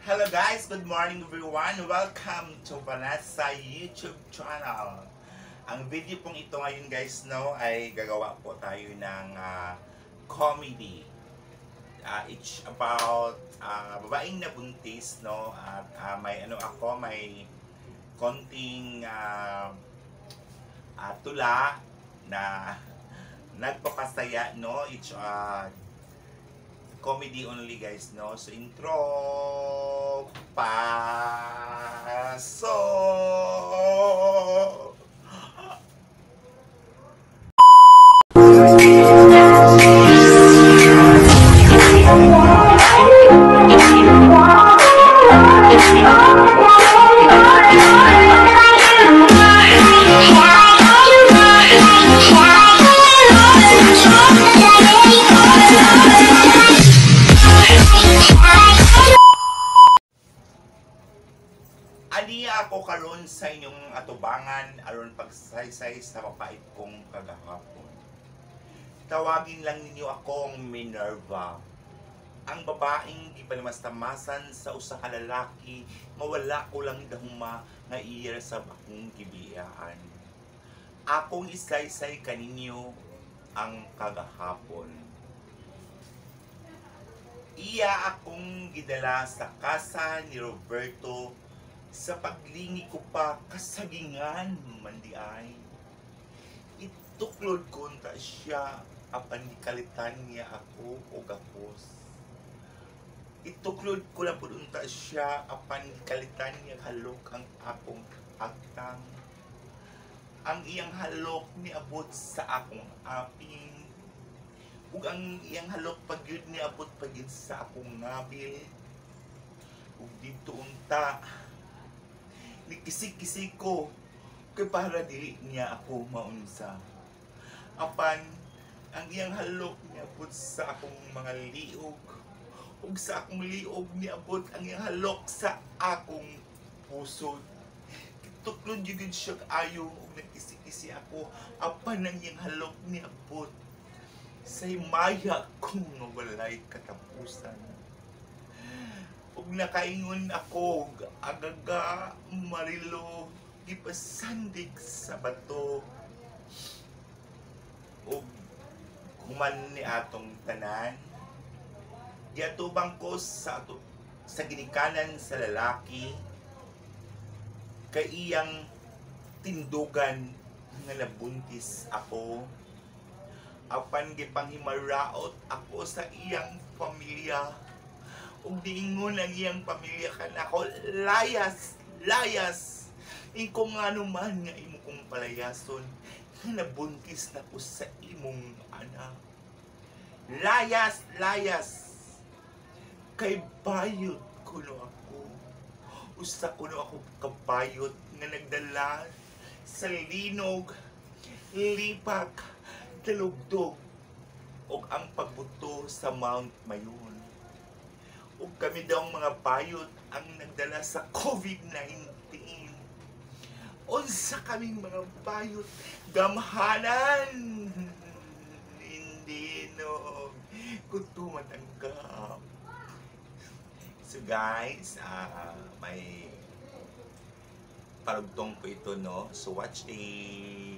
Hello guys, good morning everyone. Welcome to Vanessa YouTube channel. Ang video pong ito ngayon guys ay gagawa po tayo ng comedy. It's about babaeng nabuntis at may may konting tula na nagpapasaya It's comedy only guys So intro paso. Aniya ako karon sa inyong atubangan aron pagsaysay sa mapait kong kagahapon. Tawagin lang ninyo akong Minerva. Ang babaeng gipalamastamasan sa usa ka lalaki, mawala ko lang dahuma nga iya sa akong gibiyaan. Akong isaysay kaninyo ang kagahapon. Iya akong gidala sa kasa ni Roberto sa paglingi ko pa kasagingan mandiay. Ituklod ko ta siya apan gikalitan niya ako o gapos. Ituklod ko lang po unta siya apan gikalitan niya halok ang akong agtang. Ang iyang halok ni abot sa akong aping. Ug ang iyang halok pagyud ni abot pagyud sa akong ngabil. Ug dito unta nikisik-kisik ko kay para dili niya ako maunsa. Apan ang iyang halok niabot sa akong mga liog ug sa akong liog niabot ang iyang halok sa akong puso. Tuklod yun siya ayo ug nagkisi-kisi ako apan ang iyang halok niabot sa himaya kong walay katapusan. Ug nakaingon ako agaga marilo gipasandig sa bato ug kuman ni atong tanan giatubang ko sa ginikanan sa lalaki kay iyang tindugan nga nabuntis ako apan gipanghimaraot ako sa iyang pamilya. Ug diingon ang iyang pamilya kanako, layas ikaw nga naman nga imo kong palayason nabuntis na ko sa imong anak. Layas kay bayot kuno ako, usa kuno ako kabayot nga nagdala sa linog, lipak, talugdog ug ang pagbuto sa Mount Mayon. Ug kami daw mga bayot ang nagdala sa COVID-19. Unsa kaming mga bayot gamhanan hindi no kuto matanggap. So guys, may parugtong po ito so watch this.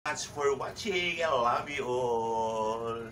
Much for watching. I love you all.